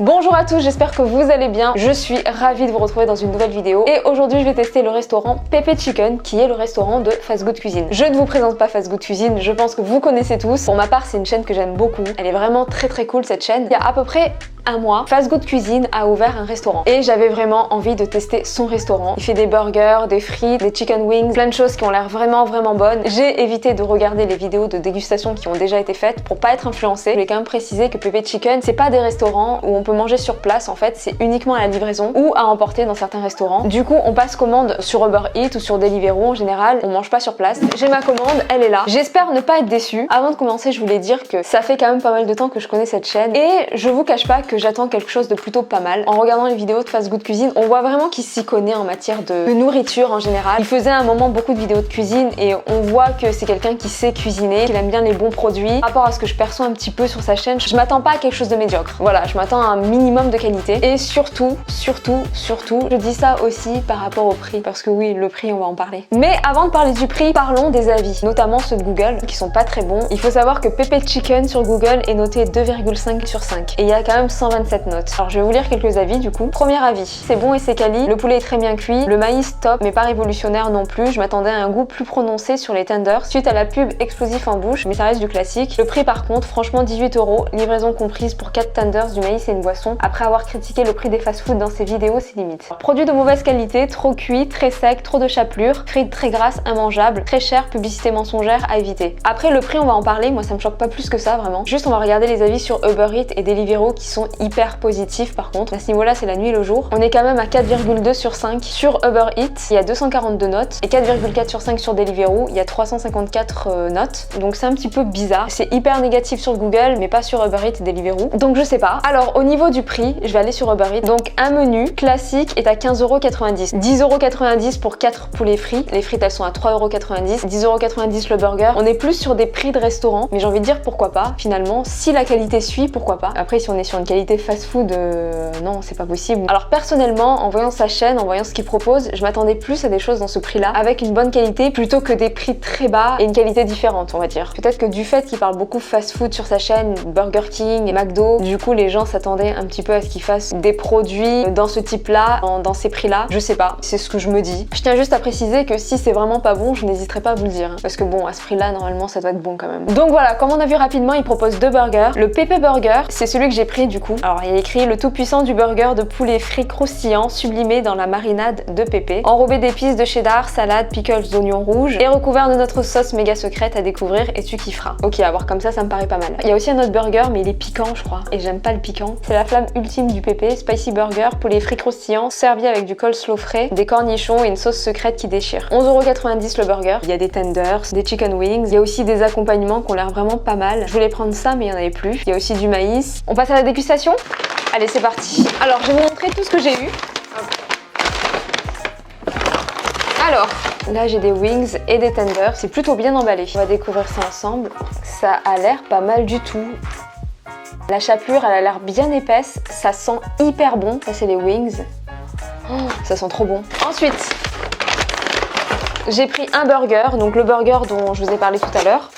Bonjour à tous, j'espère que vous allez bien. Je suis ravie de vous retrouver dans une nouvelle vidéo. Et aujourd'hui, je vais tester le restaurant Pepe Chicken, qui est le restaurant de Fast Good Cuisine. Je ne vous présente pas Fast Good Cuisine, je pense que vous connaissez tous. Pour ma part, c'est une chaîne que j'aime beaucoup. Elle est vraiment très cool cette chaîne. Il y a à peu près un mois, Fast Good Cuisine a ouvert un restaurant. Et j'avais vraiment envie de tester son restaurant. Il fait des burgers, des frites, des chicken wings, plein de choses qui ont l'air vraiment bonnes. J'ai évité de regarder les vidéos de dégustation qui ont déjà été faites pour pas être influencée. Je voulais quand même préciser que Pepe Chicken, c'est pas des restaurants où on peut manger sur place en fait, c'est uniquement à la livraison ou à emporter dans certains restaurants. Du coup, on passe commande sur Uber Eats ou sur Deliveroo en général, on mange pas sur place. J'ai ma commande, elle est là. J'espère ne pas être déçue. Avant de commencer, je voulais dire que ça fait quand même pas mal de temps que je connais cette chaîne et je vous cache pas que j'attends quelque chose de plutôt pas mal. En regardant les vidéos de Fast Good Cuisine, on voit vraiment qu'il s'y connaît en matière de nourriture en général. Il faisait à un moment beaucoup de vidéos de cuisine et on voit que c'est quelqu'un qui sait cuisiner, qu'il aime bien les bons produits. Par rapport à ce que je perçois un petit peu sur sa chaîne, je m'attends pas à quelque chose de médiocre. Voilà, je m'attends à un minimum de qualité et surtout, je dis ça aussi par rapport au prix parce que oui, le prix, on va en parler. Mais avant de parler du prix, parlons des avis, notamment ceux de Google qui sont pas très bons. Il faut savoir que Pepe Chicken sur Google est noté 2,5 sur 5 et il y a quand même 127 notes. Alors je vais vous lire quelques avis du coup. Premier avis, c'est bon et c'est quali, le poulet est très bien cuit, le maïs top mais pas révolutionnaire non plus, je m'attendais à un goût plus prononcé sur les tenders suite à la pub explosif en bouche, mais ça reste du classique. Le prix par contre, franchement 18 €, livraison comprise pour 4 tenders, du maïs et une boisson. Après avoir critiqué le prix des fast-food dans ses vidéos, c'est limite. Produit de mauvaise qualité, trop cuit, très sec, trop de chapelure, frites très grasses, immangeables, très cher, publicité mensongère à éviter. Après le prix, on va en parler, moi ça me choque pas plus que ça vraiment. Juste on va regarder les avis sur Uber Eats et Deliveroo qui sont hyper positifs par contre. À ce niveau-là, c'est la nuit et le jour. On est quand même à 4,2 sur 5 sur Uber Eats, il y a 242 notes et 4,4 sur 5 sur Deliveroo, il y a 354 notes. Donc c'est un petit peu bizarre. C'est hyper négatif sur Google mais pas sur Uber Eats et Deliveroo. Donc je sais pas. Alors au niveau du prix, je vais aller sur Uber Eats. Donc un menu classique est à 15,90 €. 10,90 € pour 4 poulets frits. Les frites elles sont à 3,90 €. 10,90 € le burger. On est plus sur des prix de restaurant, mais j'ai envie de dire pourquoi pas. Finalement, si la qualité suit, pourquoi pas. Après, si on est sur une qualité fast-food, non, c'est pas possible. Alors personnellement, en voyant sa chaîne, en voyant ce qu'il propose, je m'attendais plus à des choses dans ce prix-là, avec une bonne qualité, plutôt que des prix très bas et une qualité différente, on va dire. Peut-être que du fait qu'il parle beaucoup fast-food sur sa chaîne, Burger King et McDo, du coup les gens s'attendaient un petit peu à ce qu'il fasse des produits dans ce type-là, dans ces prix-là. Je sais pas, c'est ce que je me dis. Je tiens juste à préciser que si c'est vraiment pas bon, je n'hésiterai pas à vous le dire. Parce que bon, à ce prix-là, normalement, ça doit être bon quand même. Donc voilà, comme on a vu rapidement, il propose 2 burgers. Le Pepe Burger, c'est celui que j'ai pris du coup. Alors il y a écrit le tout-puissant du burger de poulet frit croustillant, sublimé dans la marinade de Pepe, enrobé d'épices de cheddar, salade, pickles, oignons rouges et recouvert de notre sauce méga secrète à découvrir et tu kifferas. Ok, à voir comme ça me paraît pas mal. Il y a aussi un autre burger, mais il est piquant, je crois. Et j'aime pas le piquant. C'est la flamme ultime du Pepe, spicy burger, poulet frit croustillant, servi avec du coleslaw frais, des cornichons et une sauce secrète qui déchire. 11,90 € le burger. Il y a des tenders, des chicken wings. Il y a aussi des accompagnements qui ont l'air vraiment pas mal. Je voulais prendre ça, mais il y en avait plus. Il y a aussi du maïs. On passe à la dégustation? Allez, c'est parti. Alors, je vais vous montrer tout ce que j'ai eu. Alors, là j'ai des wings et des tenders. C'est plutôt bien emballé. On va découvrir ça ensemble. Ça a l'air pas mal du tout. La chapelure, elle a l'air bien épaisse. Ça sent hyper bon. Ça, c'est les wings. Oh, ça sent trop bon. Ensuite, j'ai pris un burger. Donc le burger dont je vous ai parlé tout à l'heure.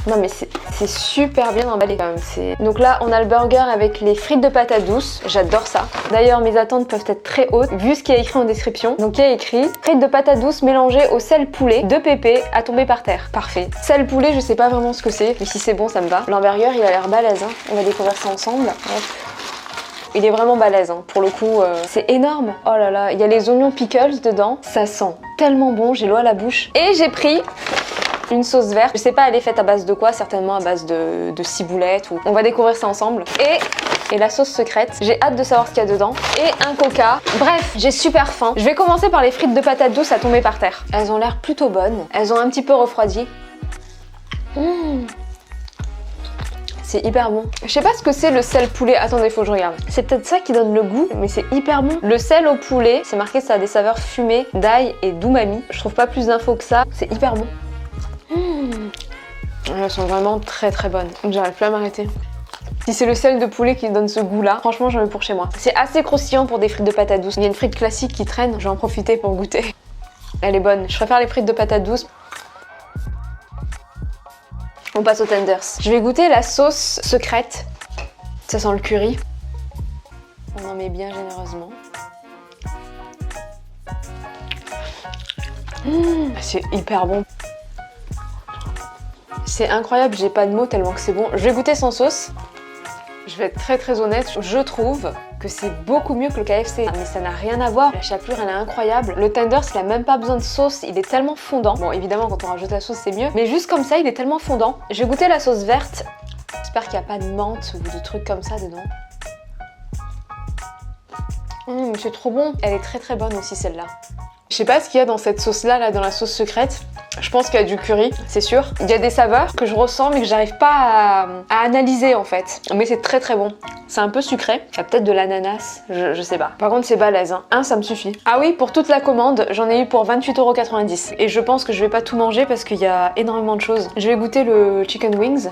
Non mais c'est super bien emballé quand même. Donc là on a le burger avec les frites de patates douces, j'adore ça. D'ailleurs mes attentes peuvent être très hautes vu ce qu'il y a écrit en description. Donc il y a écrit frites de patates douces mélangées au sel poulet de Pepe à tomber par terre. Parfait. Sel poulet, je sais pas vraiment ce que c'est, mais si c'est bon ça me va. L'hamburger il a l'air balèze, hein. On va découvrir ça ensemble. Hop. Il est vraiment balèze, hein. Pour le coup, c'est énorme. Oh là là, il y a les oignons pickles dedans. Ça sent tellement bon, j'ai l'eau à la bouche. Et j'ai pris une sauce verte. Je sais pas elle est faite à base de quoi, certainement à base de ciboulette ou... On va découvrir ça ensemble. Et la sauce secrète. J'ai hâte de savoir ce qu'il y a dedans. Et un coca. Bref, j'ai super faim. Je vais commencer par les frites de patates douces à tomber par terre. Elles ont l'air plutôt bonnes. Elles ont un petit peu refroidi. C'est hyper bon. Je sais pas ce que c'est le sel poulet. Attendez, faut que je regarde. C'est peut-être ça qui donne le goût, mais c'est hyper bon. Le sel au poulet, c'est marqué ça a des saveurs fumées, d'ail et d'umami. Je trouve pas plus d'infos que ça. C'est hyper bon. Elles sont vraiment très bonnes. J'arrive plus à m'arrêter. Si c'est le sel de poulet qui donne ce goût-là, franchement, j'en veux pour chez moi. C'est assez croustillant pour des frites de patates douces. Il y a une frite classique qui traîne, je vais en profiter pour goûter. Elle est bonne. Je préfère les frites de patates douces. On passe aux tenders. Je vais goûter la sauce secrète. Ça sent le curry. On en met bien généreusement. C'est hyper bon. C'est incroyable, j'ai pas de mots tellement que c'est bon. Je vais goûter sans sauce. Je vais être très honnête, je trouve que c'est beaucoup mieux que le KFC. Mais ça n'a rien à voir, la chapelure elle est incroyable. Le tenders il a même pas besoin de sauce, il est tellement fondant. Bon évidemment quand on rajoute la sauce c'est mieux, mais juste comme ça il est tellement fondant. Je vais goûter la sauce verte. J'espère qu'il n'y a pas de menthe ou de trucs comme ça dedans. C'est trop bon. Elle est très bonne aussi celle-là. Je sais pas ce qu'il y a dans cette sauce là, dans la sauce secrète. Je pense qu'il y a du curry, c'est sûr. Il y a des saveurs que je ressens mais que j'arrive pas à analyser en fait. Mais c'est très bon. C'est un peu sucré. Il y a peut-être de l'ananas, je sais pas. Par contre c'est balèze, hein. Un ça me suffit. Ah oui, pour toute la commande, j'en ai eu pour 28,90 €. Et je pense que je vais pas tout manger parce qu'il y a énormément de choses. Je vais goûter le chicken wings.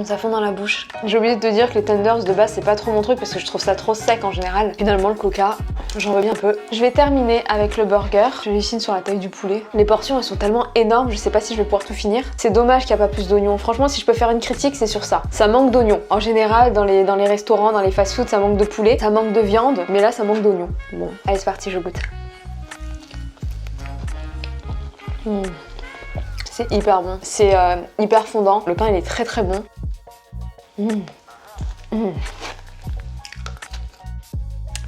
Ça fond dans la bouche. J'ai oublié de te dire que les tenders de base c'est pas trop mon truc parce que je trouve ça trop sec en général. Finalement le coca, j'en veux bien un peu. Je vais terminer avec le burger. Je dessine sur la taille du poulet. Les portions elles sont tellement énormes, je sais pas si je vais pouvoir tout finir. C'est dommage qu'il n'y a pas plus d'oignons. Franchement si je peux faire une critique c'est sur ça. Ça manque d'oignons. En général dans les restaurants, dans les fast-food ça manque de poulet, ça manque de viande, mais là ça manque d'oignons. Bon, allez c'est parti, je goûte. C'est hyper bon. C'est hyper fondant. Le pain il est très bon.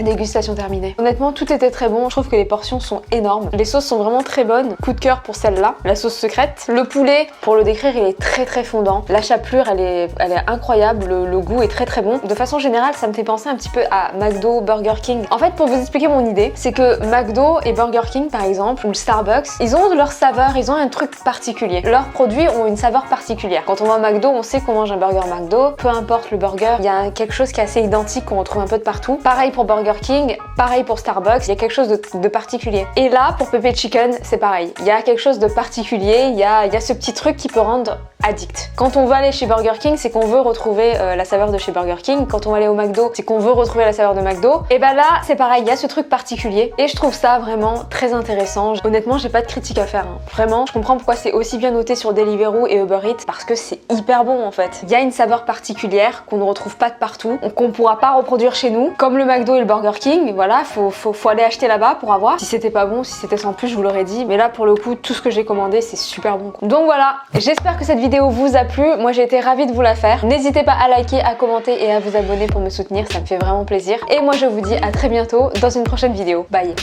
Dégustation terminée. Honnêtement, tout était très bon. Je trouve que les portions sont énormes. Les sauces sont vraiment très bonnes. Coup de cœur pour celle-là, la sauce secrète. Le poulet, pour le décrire, il est très fondant. La chapelure, elle est incroyable. Le goût est très bon. De façon générale, ça me fait penser un petit peu à McDo, Burger King. En fait, pour vous expliquer mon idée, c'est que McDo et Burger King, par exemple, ou le Starbucks, ils ont leur saveur, ils ont un truc particulier. Leurs produits ont une saveur particulière. Quand on va au McDo, on sait qu'on mange un burger McDo. Peu importe le burger, il y a quelque chose qui est assez identique qu'on retrouve un peu de partout. Pareil pour Burger King, pareil pour Starbucks, il y a quelque chose de particulier. Et là, pour Pepe Chicken, c'est pareil. Il y a quelque chose de particulier, il y a ce petit truc qui peut rendre addict. Quand on va aller chez Burger King, c'est qu'on veut retrouver la saveur de chez Burger King. Quand on va aller au McDo, c'est qu'on veut retrouver la saveur de McDo. Et bah là, c'est pareil, il y a ce truc particulier. Et je trouve ça vraiment très intéressant. Honnêtement, j'ai pas de critique à faire. Hein. Vraiment, je comprends pourquoi c'est aussi bien noté sur Deliveroo et Uber Eats, parce que c'est hyper bon en fait. Il y a une saveur particulière qu'on ne retrouve pas de partout, qu'on pourra pas reproduire chez nous, comme le McDo et le Burger King. Voilà, faut aller acheter là-bas pour avoir. Si c'était pas bon, si c'était sans plus, je vous l'aurais dit. Mais là, pour le coup, tout ce que j'ai commandé, c'est super bon. Donc voilà, j'espère que cette vidéo vous a plu. Moi, j'ai été ravie de vous la faire. N'hésitez pas à liker, à commenter et à vous abonner pour me soutenir. Ça me fait vraiment plaisir. Et moi, je vous dis à très bientôt dans une prochaine vidéo. Bye!